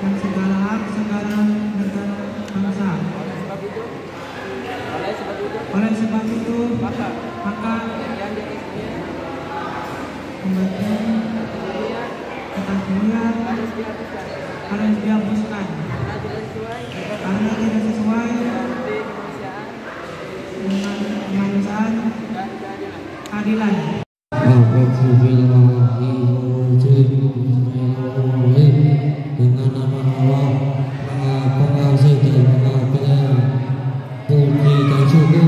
dan segala hak segala negara bangsa. Oleh sebab itu maka pembagian atas dunia harus dihapuskan karena tidak sesuai dengan kemanusiaan keadilan. Dengan nama Allah Maha Pengasih dan Maha Penyayang, puji dan syukur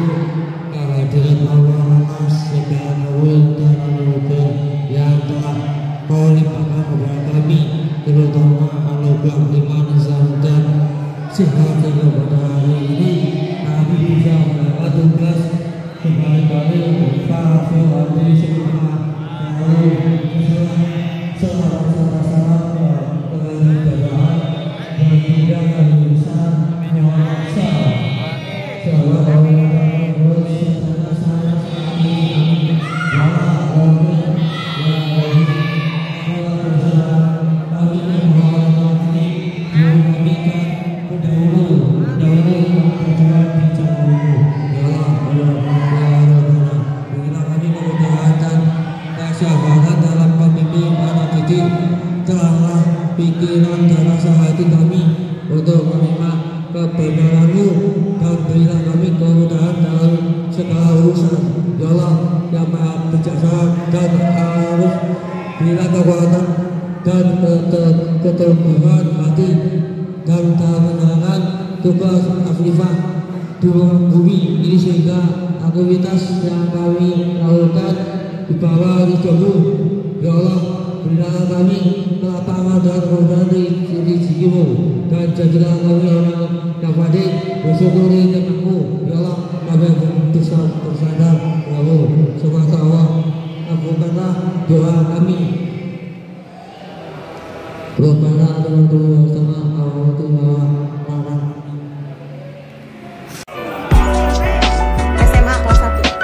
kehadiran Allah atas segala karunia dan anugerah yang telah Kau limpahkan kepada kami, terutama anugerah iman, Islam dan sehat hingga pada hari ini kami bisa mendapat tugas kembali berusaha selama semua lalu salah-salah keberadaan dan tidak bisa menyaksa teranglah pikiran dan rasa hati kami untuk menerima kebenaran-Mu dan berilah kami kemudahan dalam segala urusan. Ya Allah yang Maha Bijaksana dan arif, berilah kekuatan dan keteguhan hati dan dalam menjalankan tugas Afifah di bumi ini sehingga aktivitas yang kami lakukan di bawah ridho-Mu. Ya Allah, berilah kami kelapangan dan kemudahan di rezeki-Mu dan jadilah kami orang yang pandai bersyukuri nikmat-Mu. Ya Allah, kami bisa bersandar padamu. Semoga Allah kabulkanlah doa kami. Rabbana atina sama awatullah SMA kelas 1.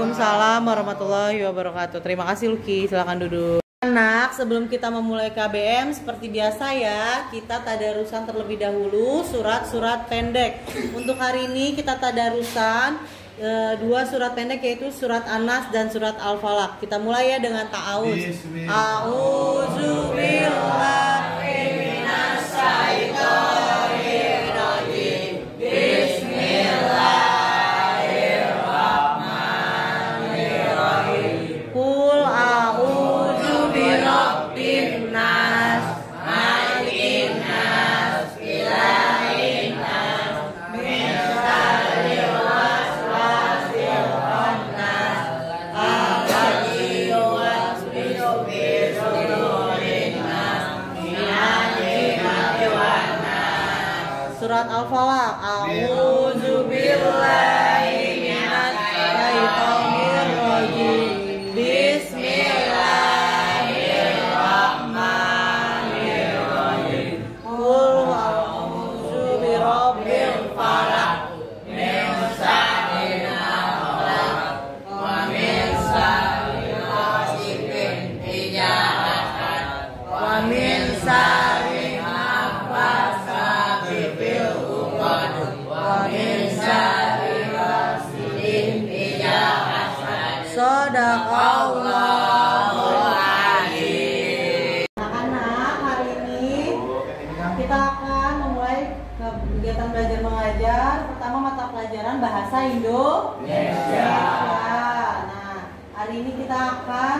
Waalaikumsalam warahmatullahi wabarakatuh. Terima kasih Luki, silakan duduk. Anak, sebelum kita memulai KBM seperti biasa ya, kita tadarusan terlebih dahulu surat-surat pendek. Untuk hari ini kita tadarusan dua surat pendek, yaitu surat An-Nas dan surat Al-Falaq. Kita mulai ya dengan ta'awuz. A'udzubillahi minasyaitonirrajim. Bismillahirrahmanirrahim. Qul a'udzu birabbin nas, malikin nas, ilahin nas, min syarril waswasil khannas, alladzi yuwaswisu fi sudurin nas, minal jinnati wan nas. Surat Al-Falaq. A'udzu billahi minasy syaithanir rajim. Bismillahirrahmanirrahim. Qul a'udzu birabbil falaq, min syarri ma khalaq, wa min syarri ghasiqin idza hasad, wa min syarri naffasati fil 'uqad, wa min syarri hasidin idza hasad. Shadaqallahul adzim. Anak-anak, hari ini kita akan memulai kegiatan belajar mengajar. Pertama mata pelajaran bahasa Indonesia. Nah, hari ini kita akan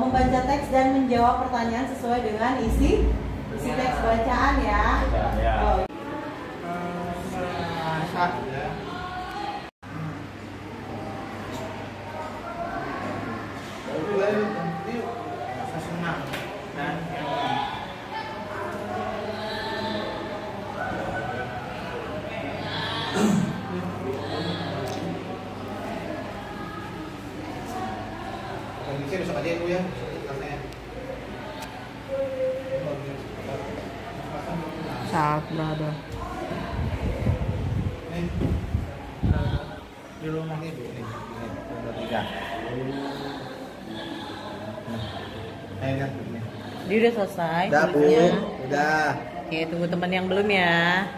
membaca teks dan menjawab pertanyaan sesuai dengan isi teks bacaan ya. Oh. Saat berada di rumah ibu nih, nomor 3. Nah, lihat ini. Dia udah selesai Udah, Bu. tulisnya. Udah. Oke, tunggu teman yang belum ya.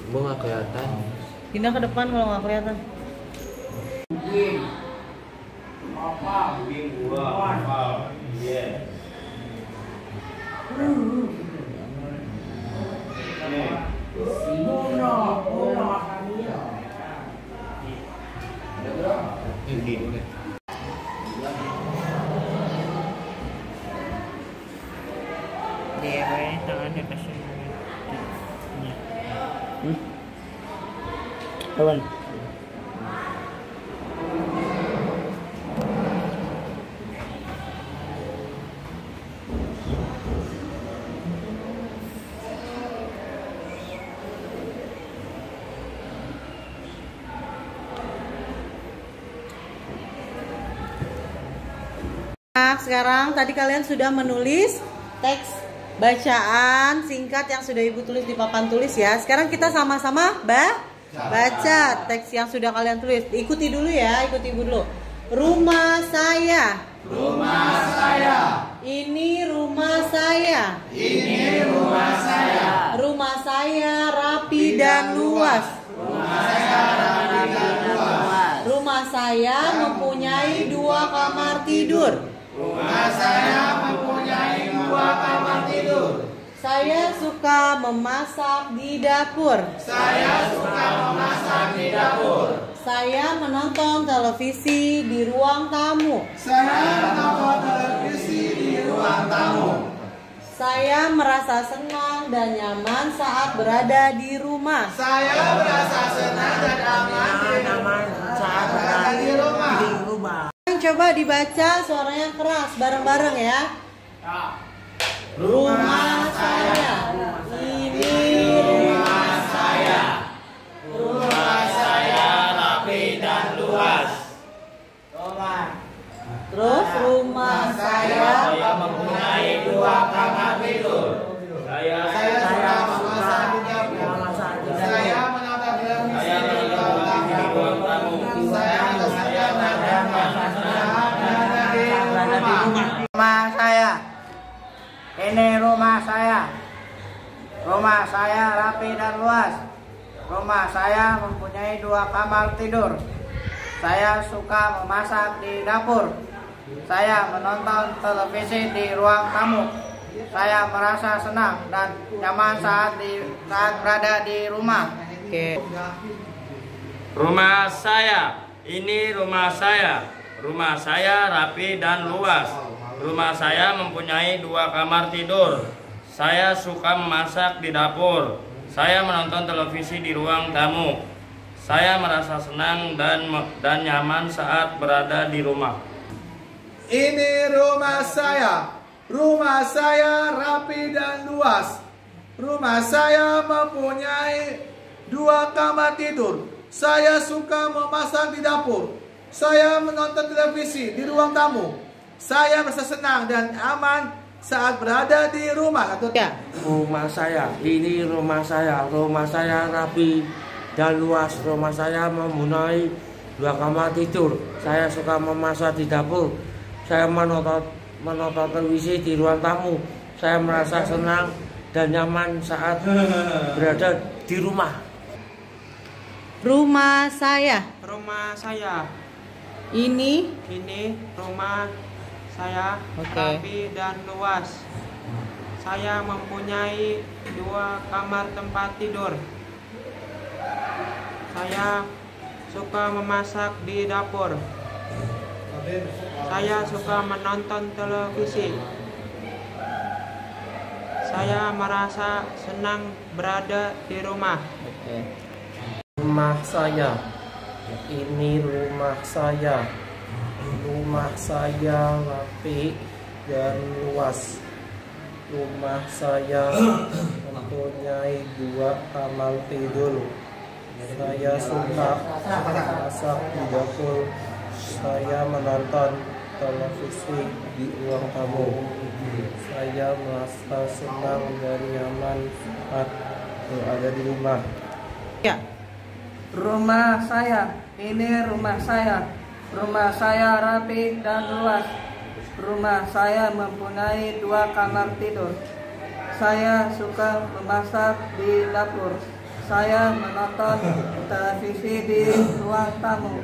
Gue nggak kelihatan. Pindah ke depan kalau nggak kelihatan. Ini dulu. Dia tangannya kasih. Kawan. Sekarang tadi kalian sudah menulis teks bacaan singkat yang sudah ibu tulis di papan tulis ya. Sekarang kita sama-sama baca teks yang sudah kalian tulis. Ikuti dulu ya, ikuti ibu dulu. Rumah saya. Rumah saya. Ini rumah saya. Ini rumah saya. Rumah saya rapi dan luas. Rumah saya rapi dan luas. Rumah saya mempunyai 2 kamar tidur. Rumah saya mempunyai 2 kamar tidur. Saya suka memasak di dapur. Saya suka memasak di dapur. Saya menonton televisi di ruang tamu. Saya menonton televisi di ruang tamu. Saya merasa senang dan nyaman saat berada di rumah. Saya merasa senang dan aman saat berada di rumah. Coba dibaca suaranya keras bareng-bareng ya. Rumah saya. Ini rumah saya. Rumah saya rapi dan luas. Terus rumah saya mempunyai 2 kamar tidur. Saya suka memasak di dapur. Saya menata televisi di ruang tamu. Saya berada di rumah. Rumah saya. Ini rumah saya. Rumah saya rapi dan luas. Rumah saya mempunyai 2 kamar tidur. Saya suka memasak di dapur. Saya menonton televisi di ruang tamu. Saya merasa senang dan nyaman saat berada di rumah. Oke. Rumah saya. Ini rumah saya. Rumah saya rapi dan luas. Rumah saya mempunyai 2 kamar tidur. Saya suka memasak di dapur. Saya menonton televisi di ruang tamu. Saya merasa senang dan nyaman saat berada di rumah. Ini rumah saya. Rumah saya rapi dan luas. Rumah saya mempunyai 2 kamar tidur. Saya suka memasak di dapur. Saya menonton televisi di ruang tamu. Saya merasa senang dan aman saat berada di rumah. Ya. Rumah saya. Ini rumah saya. Rumah saya rapi dan luas. Rumah saya mempunyai 2 kamar tidur. Saya suka memasak di dapur. Saya menonton televisi di ruang tamu. Saya merasa senang dan nyaman saat berada di rumah. Rumah saya. Rumah saya. Ini Rumah saya Oke. rapi dan luas. Saya mempunyai 2 kamar tempat tidur. Saya suka memasak di dapur. Saya suka menonton televisi. Saya merasa senang berada di rumah. Rumah saya. Ini rumah saya. Rumah saya rapi dan luas. Rumah saya mempunyai 2 kamar tidur. Saya suka masak di dapur. Saya menonton televisi di ruang tamu. Saya merasa senang dan nyaman saat berada di rumah. ya. Rumah saya. Ini rumah saya. Rumah saya rapi dan luas. Rumah saya mempunyai 2 kamar tidur. Saya suka memasak di dapur. Saya menonton televisi di ruang tamu.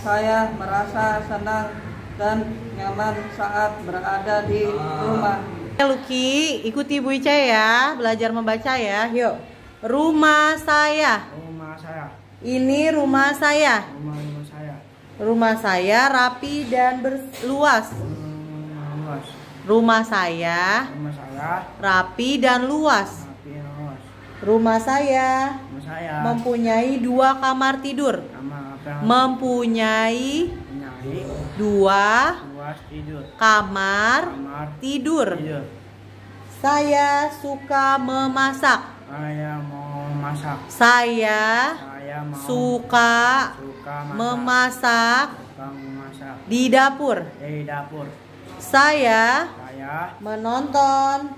Saya merasa senang dan nyaman saat berada di rumah. Luki, ikuti Bu Ica ya, belajar membaca ya. Yuk. Rumah saya. Rumah saya. Ini rumah saya. Rumah saya. Rumah saya rapi dan luas. Luas. Rumah saya Rumah saya. rapi dan luas. Rapi dan luas. Rumah saya Rumah saya. mempunyai 2 kamar tidur. Mempunyai 2 luas tidur. kamar tidur. Tidur. Saya suka memasak. Saya mau masak. Saya Saya mau suka memasak memasak di dapur. di dapur. Saya Saya menonton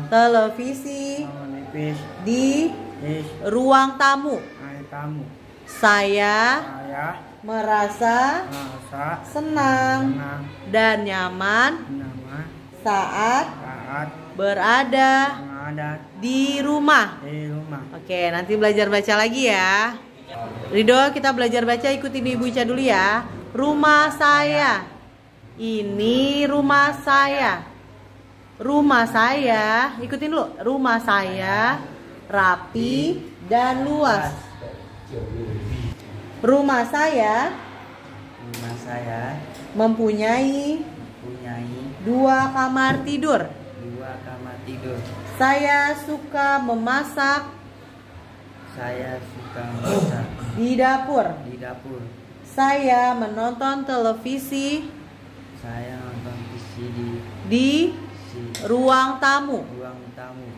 televisi menipis di di ruang tamu. tamu. Saya Saya merasa merasa senang senang dan nyaman nyaman saat saat berada ada di rumah. di rumah. Oke, nanti belajar baca lagi ya. Ridho, kita belajar baca, ikutin Ibu Ica dulu ya. Rumah saya. Ini rumah saya. Rumah saya, ikutin dulu. Rumah saya rapi dan luas. Rumah saya Rumah saya mempunyai punyai 2 kamar tidur. 2 kamar tidur. Saya suka memasak Saya suka masak di dapur. di dapur. Saya menonton televisi Saya nonton TV di ruang tamu. ruang tamu.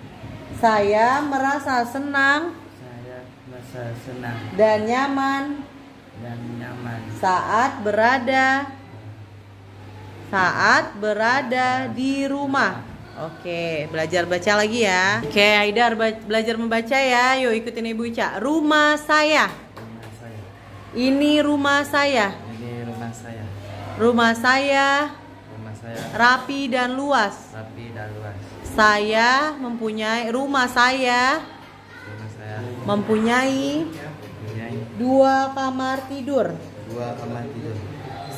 Saya merasa senang Saya merasa senang dan nyaman dan nyaman saat berada di rumah. Oke, belajar baca lagi ya. Oke, Aidar belajar membaca ya. Yuk ikutin Ibu Ica. Rumah saya. Rumah saya. Ini rumah saya. Ini rumah saya. Rumah saya Rumah saya rapi dan luas. rapi dan luas. Saya mempunyai rumah saya Rumah saya mempunyai mempunyai 2 kamar tidur. 2 kamar tidur.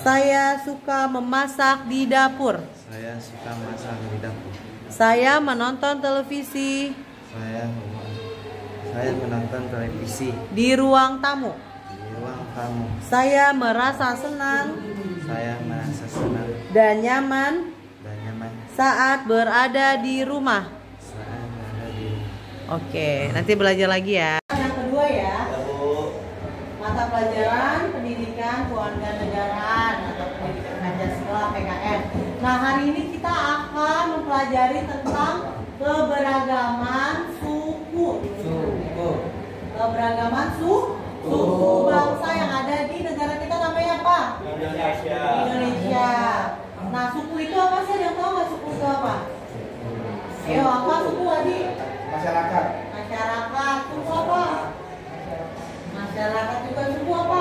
Saya suka memasak di dapur. Saya suka masak di dapur. Saya menonton televisi Saya menonton televisi di ruang tamu. di ruang tamu. Saya merasa senang Saya merasa senang dan nyaman dan nyaman saat berada di rumah. saat berada di rumah. Oke, nanti belajar lagi ya. Yang kedua ya, mata pelajaran pendidikan kewarganegaraan atau pendidikan Pancasila PKN. Nah, hari ini kita akan mempelajari tentang keberagaman suku. Keberagaman suku bangsa yang ada di negara kita namanya apa? Indonesia. Nah, suku itu apa sih? Ada yang tahu nggak suku itu apa? Ayo, apa suku Adi? Masyarakat. Masyarakat. Suku apa? Masyarakat juga suku apa?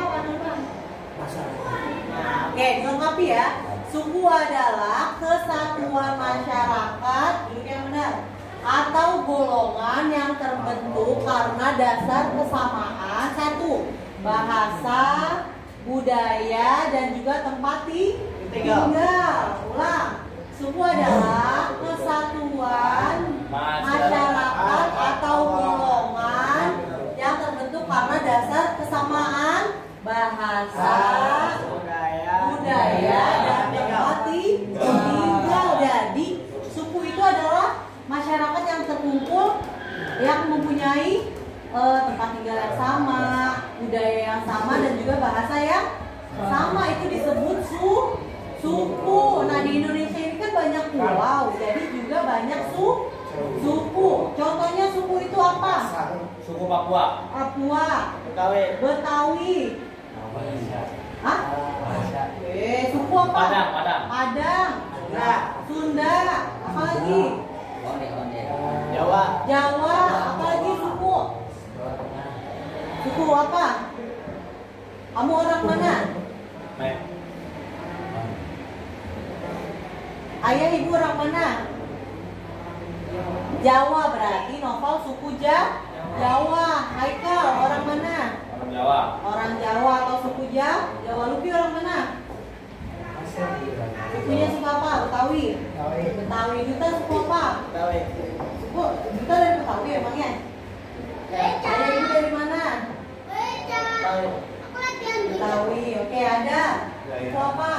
Nah, oke, dilengkapi ya. Suku adalah kesatuan masyarakat, duduk yang benar, atau golongan yang terbentuk karena dasar kesamaan satu, bahasa, budaya, dan juga tempat tinggal. Ulang. Suku adalah kesatuan masyarakat atau golongan yang terbentuk karena dasar kesamaan bahasa, budaya, dan tempat tinggal. Jadi suku itu adalah masyarakat yang terkumpul yang mempunyai tempat tinggal yang sama, budaya yang sama, dan juga bahasa yang sama. Itu disebut suku. Nah, di Indonesia ini kan banyak pulau, jadi juga banyak suku. Contohnya suku itu apa? Suku Papua. Papua, Betawi. Hah? Suku apa? Padang. Nah, Sunda. Apa lagi? Jawa. Apa lagi suku? Suku apa? Kamu orang mana? Ayah ibu orang mana? Jawa, berarti Noval suku Jawa. Haikal orang mana? Orang Jawa. Orang Jawa atau suku Jawa. Lupi orang mana? Sukunya suku apa? Betawi. Duta suku apa? Suku Duta dari Betawi emangnya? Ada ibu dari mana? Betawi. Oke, ada. Suku apa?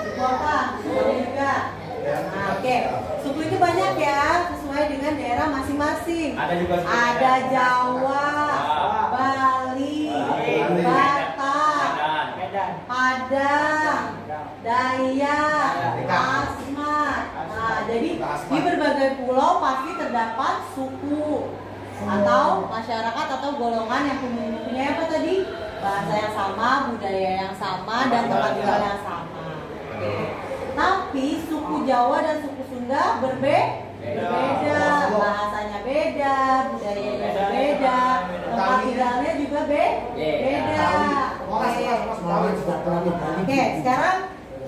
Suku apa? Betawi juga. Nah, oke. Suku itu banyak ya, sesuai dengan daerah masing-masing. Ada Jawa, Bali, Batak, Padang, Dayak, Asmat. Nah, jadi di berbagai pulau pasti terdapat suku atau masyarakat atau golongan yang mempunyai apa tadi? Bahasa yang sama, budaya yang sama, dan tempat tinggal yang sama. Oke. Tapi suku Jawa dan suku Sunda berbeda, bahasanya beda, budayanya berbeda, tempat tinggalnya juga beda. Oke, sekarang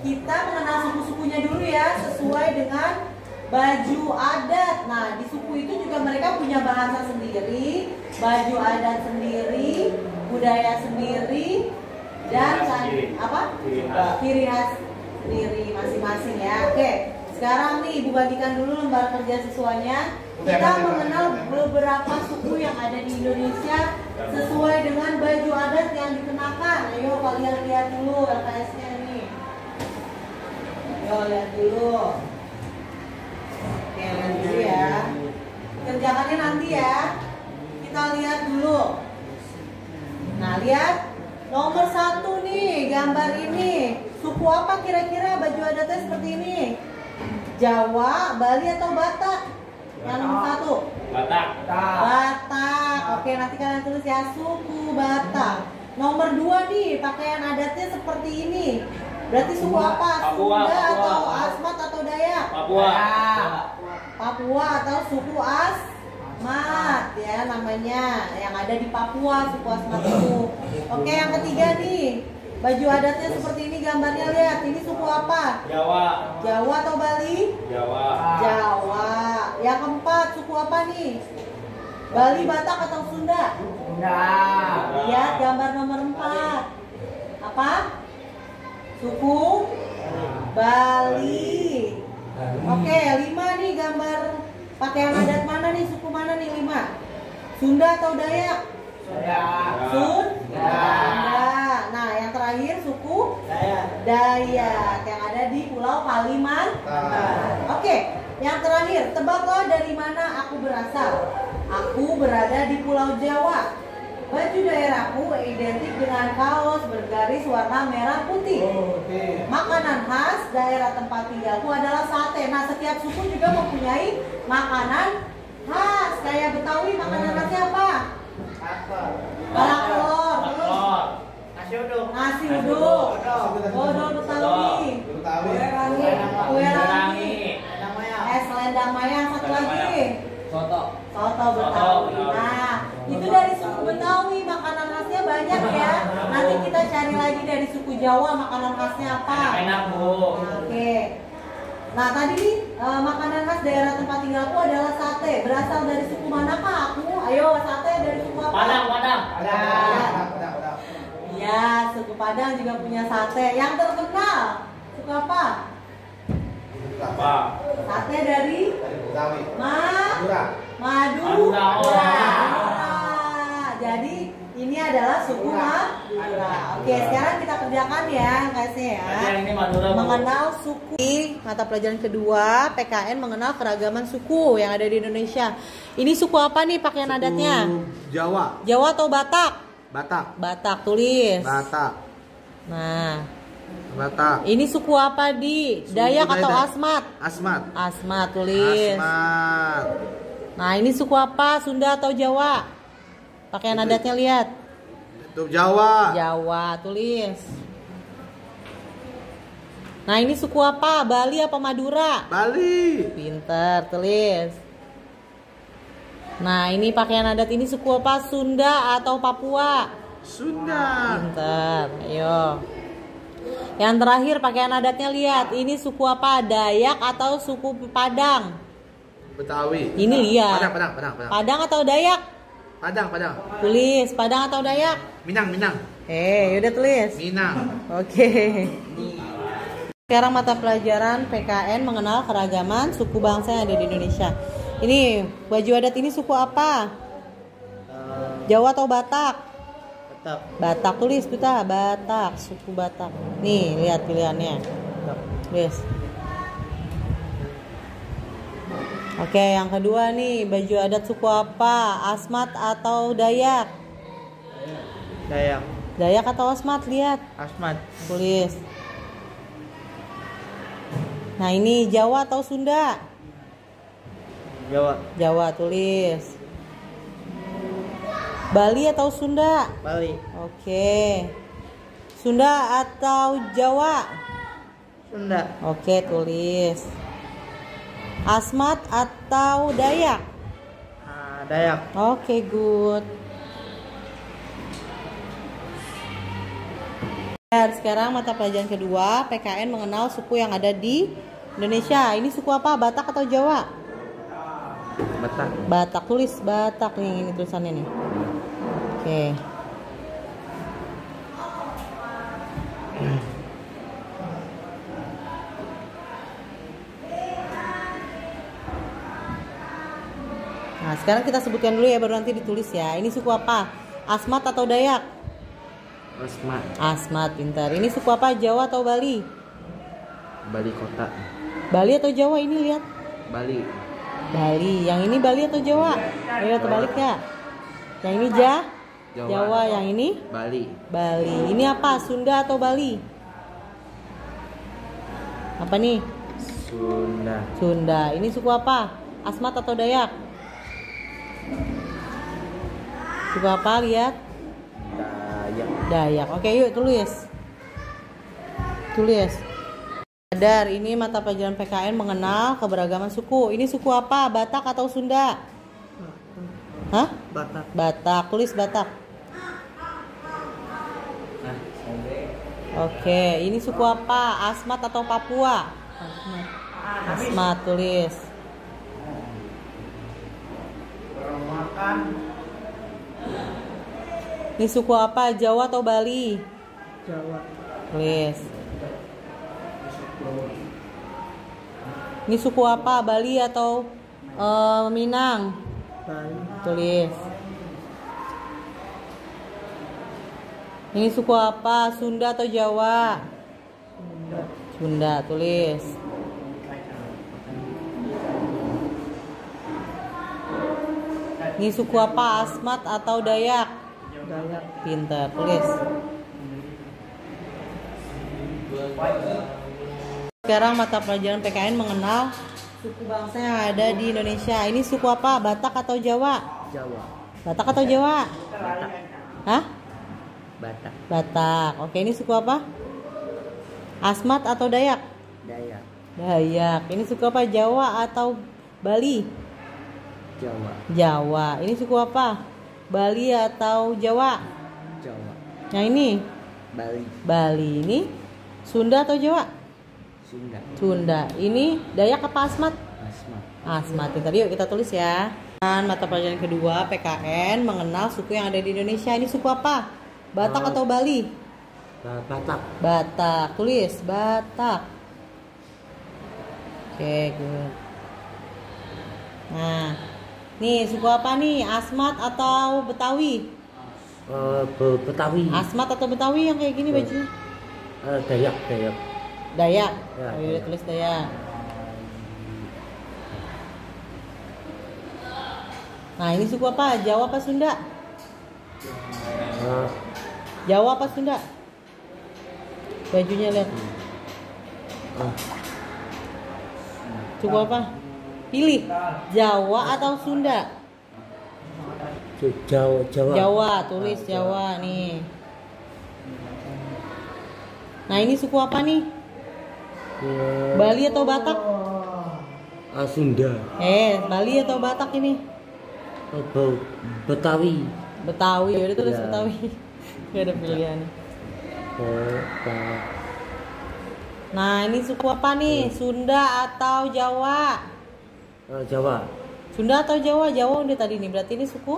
kita mengenal suku-sukunya dulu ya, sesuai dengan baju adat. Nah, di suku itu juga mereka punya bahasa sendiri, baju adat sendiri, budaya sendiri, dan ciri khas sendiri masing-masing ya. Oke, sekarang nih Ibu bagikan dulu lembar kerja siswanya. Kita mengenal beberapa suku yang ada di Indonesia sesuai dengan baju adat yang dikenakan. Ayo kalian lihat dulu LKS-nya nih. Ayo lihat dulu. Oke, lihat dulu ya. Kerjakannya nanti ya. Kita lihat dulu. Nah, lihat nomor 1 nih, gambar ini. Suku apa kira-kira baju adatnya seperti ini? Jawa, Bali atau Batak? Yang nomor 1? Batak. Oke, nanti kalian tulis ya, suku Batak. Nomor 2 nih, pakaian adatnya seperti ini. Berarti suku apa? Papua, Sunda Papua. atau Asmat atau Dayak? Papua. Papua atau suku Asmat ya namanya, yang ada di Papua suku Asmat itu. Oke, yang ketiga nih, baju adatnya seperti ini gambarnya, lihat. Ini suku apa? Jawa. Jawa atau Bali? Jawa. Jawa. Yang keempat suku apa nih? Bali, Batak atau Sunda? Lihat gambar nomor 4. Apa? Suku Bali. Oke, 5 nih gambar pakaian adat mana nih? Suku mana nih 5? Sunda atau Dayak? Sunda. Nah, yang terakhir suku Dayak yang ada di Pulau Kalimantan. Oke, yang terakhir, tebaklah dari mana aku berasal. Aku berada di Pulau Jawa. Baju daerahku identik dengan kaos bergaris warna merah putih. Makanan khas daerah tempat tinggalku adalah sate. Nah, setiap suku juga mempunyai makanan khas. Kayak Betawi, makanan khasnya apa? Kerak telur, terus nasi uduk, dodol Betawi, kue rangi, es selendang mayang, satu lagi soto Betawi. Nah, itu dari suku Betawi, makanan khasnya banyak ya. Nanti kita cari lagi dari suku Jawa, makanan khasnya apa? Enak, Bu. Oke. Nah, tadi makanan khas daerah tempat tinggalku adalah sate. Berasal dari suku manakah aku? Ayo, sate dari suku apa? Padang. Ya, suku Padang juga punya sate. Yang terkenal suku apa? Apa? Sate dari Madura. Madura. Jadi ini adalah suku Madura. Oke, sekarang kita kerjakan ya, guysnya ya. Ini Madura, Bu. Mengenal suku. Mata pelajaran kedua, PKN mengenal keragaman suku yang ada di Indonesia. Ini suku apa nih pakaian adatnya? Jawa. Jawa atau Batak? Batak. Batak, tulis. Batak. Nah, Batak. ini suku apa di? Dayak atau Asmat? Asmat. Asmat, tulis. Asmat. Nah, ini suku apa? Sunda atau Jawa? Pakaian adatnya lihat. Itu Jawa. Jawa, tulis. Nah, ini suku apa? Bali apa Madura? Bali. Pinter, tulis. Nah, ini pakaian adat ini suku apa? Sunda atau Papua? Sunda. Pinter, ayo. Yang terakhir pakaian adatnya lihat. Ini suku apa? Dayak atau suku Padang? Betawi. Ini lihat. Padang. Padang atau Dayak? Padang. Tulis, Padang atau Dayak? Minang. Udah tulis. Minang. Oke. Sekarang mata pelajaran PKN mengenal keragaman suku bangsa yang ada di Indonesia. Ini baju adat ini suku apa? Jawa atau Batak? Batak, tulis kita Batak, suku Batak. Nih, lihat pilihannya. Tulis. Oke, yang kedua nih, baju adat suku apa? Asmat atau Dayak? Dayak atau Asmat, lihat. Asmat. Tulis. Nah, ini Jawa atau Sunda? Jawa, tulis. Bali atau Sunda? Bali. Oke. Sunda atau Jawa? Sunda. Oke, tulis. Asmat atau Dayak? Dayak. Oke, good. Dan sekarang mata pelajaran kedua, PKN mengenal suku yang ada di Indonesia. Ini suku apa? Batak atau Jawa? Batak, tulis Batak nih, ini tulisannya nih. Oke. Nah, sekarang kita sebutkan dulu ya, baru nanti ditulis ya. Ini suku apa? Asmat atau Dayak? Asmat, pintar. Ini suku apa? Jawa atau Bali? Bali kota. Bali atau Jawa? Ini lihat. Bali. Yang ini Bali atau Jawa? Ayo terbalik ya. Yang ini Jawa. Yang ini Bali. Ini apa? Sunda atau Bali? Apa nih? Sunda. Ini suku apa? Asmat atau Dayak? Suku apa? Lihat. Dayak. Oke, yuk tulis. Tulis. Sadar, ini mata pelajaran PKN mengenal keberagaman suku. Ini suku apa? Batak atau Sunda? Hah? Batak. Batak. Tulis Batak. Oke, ini suku apa? Asmat atau Papua? Asmat. Tulis. Ini suku apa? Jawa atau Bali? Jawa. Tulis. Ini suku apa? Bali atau Minang? Bali. Tulis. Ini suku apa? Sunda atau Jawa? Sunda. Sunda. Tulis. Ini suku apa? Asmat atau Dayak? Dayak. Pintar. Tulis. Sekarang mata pelajaran PKN mengenal suku bangsa yang ada di Indonesia. Ini suku apa? Batak atau Jawa? Jawa. Batak atau Jawa? Batak. Hah? Batak. Batak. Oke, ini suku apa? Asmat atau Dayak? Dayak. Dayak. Ini suku apa? Jawa atau Bali? Jawa. Jawa. Ini suku apa? Bali atau Jawa? Jawa. Yang ini? Bali. Bali. Ini Sunda atau Jawa? Sunda. Sunda. Ini Dayak apa Asmat? Asmat. Asmat. Tadi yuk kita tulis ya. Dan mata pelajaran kedua PKN mengenal suku yang ada di Indonesia. Ini suku apa? Batak atau Bali? Batak. Batak. Tulis Batak. Oke, good. Nah, nih suku apa nih? Asmat atau Betawi? Betawi. Asmat atau Betawi yang kayak gini bajunya? Dayak. Dayak. Dayak. Ya, Oh, udah tulis Dayak. Nah, ini suku apa? Jawa apa Sunda? Jawa apa Sunda? Bajunya lihat. Suku apa? Pilih. Jawa atau Sunda? Jawa. Jawa. Jawa, tulis Jawa nih. Nah, ini suku apa nih? Bali atau Batak? Sunda. Bali atau Batak ini? Betawi. Betawi, udah tulis Ya. Betawi. Gak ada pilihan. Nah, ini suku apa nih? Sunda atau Jawa? Jawa. Sunda atau Jawa? Jawa udah tadi nih. Berarti ini suku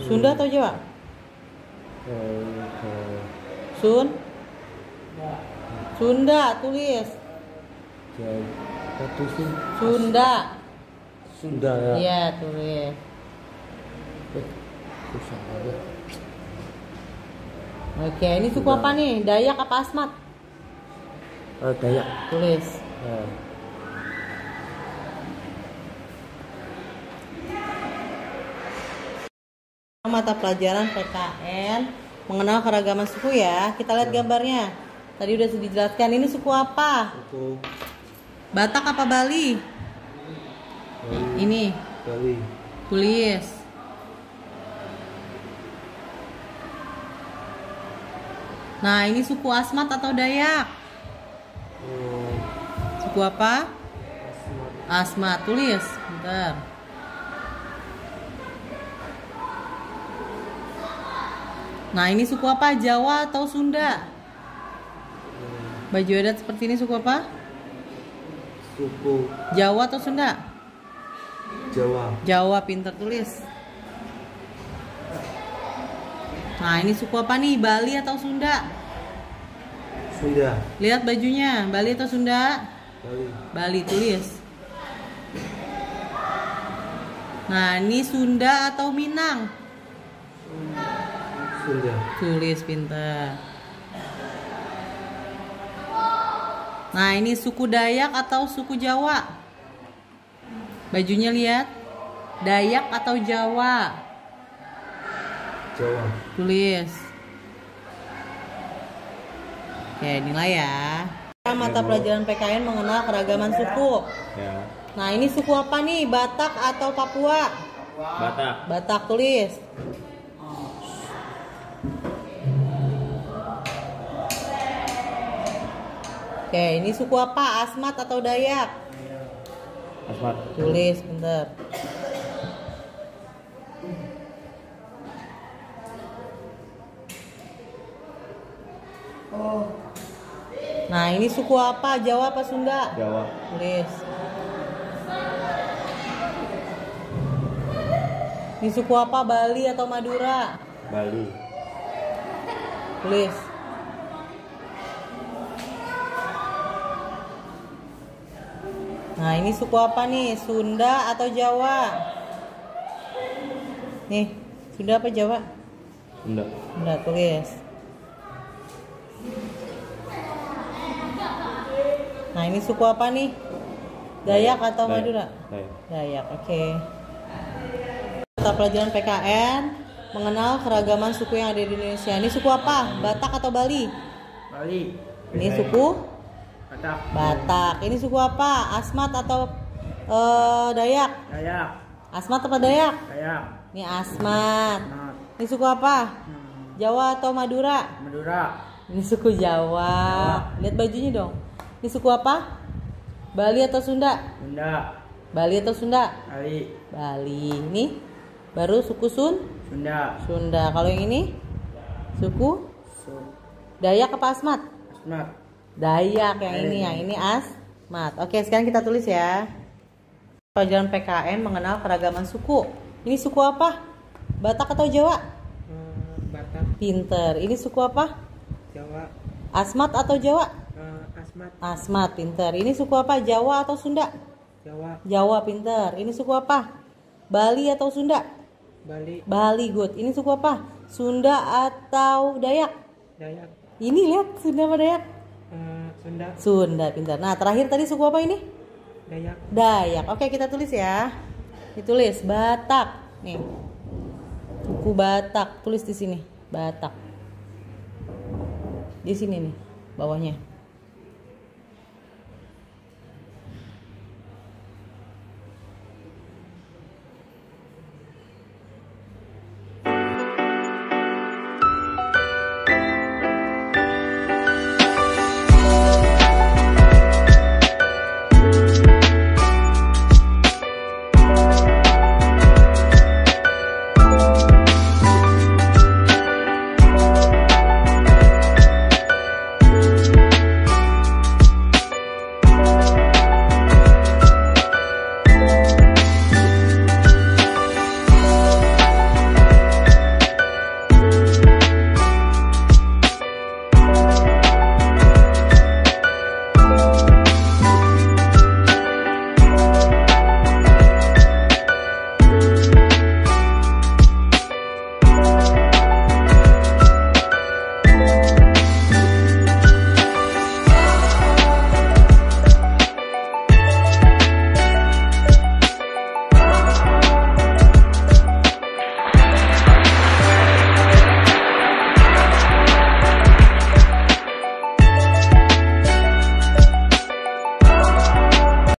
Sunda atau Jawa? Sunda, tulis. Sunda. Sunda ya. Iya, tulis. Oke, ini suku apa nih? Dayak apa Asmat? Dayak. Tulis. Mata pelajaran PKN mengenal keragaman suku ya. Kita lihat gambarnya. Tadi udah dijelaskan. Ini suku apa? Suku Batak apa Bali? Ini. Bali. Tulis. Nah, ini suku Asmat atau Dayak? Suku apa? Asmat. Tulis. Bentar. Nah, ini suku apa? Jawa atau Sunda? Baju adat seperti ini suku apa? Suku Jawa atau Sunda? Jawa. Jawa, pintar tulis. Nah, ini suku apa nih? Bali atau Sunda? Sunda. Lihat bajunya, Bali atau Sunda? Bali. Bali, tulis. Nah, ini Sunda atau Minang? Sunda. Tulis, pintar. Nah, ini suku Dayak atau suku Jawa? Bajunya lihat. Dayak atau Jawa? Jawa. Tulis. Oke, nilai ya. Mata pelajaran PKN mengenal keragaman suku. Ya. Nah, ini suku apa nih? Batak atau Papua? Batak. Batak, tulis. Oke, ini suku apa? Asmat atau Dayak? Asmat. Tulis, bentar. Nah, ini suku apa? Jawa apa Sunda? Jawa. Tulis. Ini suku apa? Bali atau Madura? Bali. Tulis. Nah, ini suku apa nih? Sunda atau Jawa? Nih, Sunda apa Jawa? Sunda. Sunda, tulis. Nah, ini suku apa nih? Dayak atau Madura? Dayak, oke. Mata pelajaran PKN mengenal keragaman suku yang ada di Indonesia. Ini suku apa? Batak atau Bali? Bali. Ini suku Batak. Batak. Ini suku apa? Asmat atau Dayak? Dayak. Asmat apa Dayak? Dayak. Ini Asmat. Mat. Ini suku apa? Jawa atau Madura? Madura. Ini suku Jawa. Lihat bajunya dong. Ini suku apa? Bali atau Sunda? Sunda. Bali atau Sunda? Bali. Bali. Ini baru suku Sunda. Sunda. Kalau yang ini suku Sun. Dayak apa Asmat? Asmat. Dayak yang ini Asmat. Oke, sekarang kita tulis ya. Pelajaran PKN mengenal keragaman suku. Ini suku apa? Batak atau Jawa? Batak. Pinter. Ini suku apa? Jawa. Asmat atau Jawa? Asmat. Asmat, pinter. Ini suku apa? Jawa atau Sunda? Jawa. Jawa, pinter. Ini suku apa? Bali atau Sunda? Bali. Bali, good. Ini suku apa? Sunda atau Dayak? Dayak. Ini lihat Sunda apa Dayak? Sunda. Sunda, pintar. Nah, terakhir tadi suku apa ini? Dayak. Dayak. Oke, kita tulis ya. Ditulis Batak. Nih. Suku Batak. Tulis di sini. Batak. Di sini nih, bawahnya.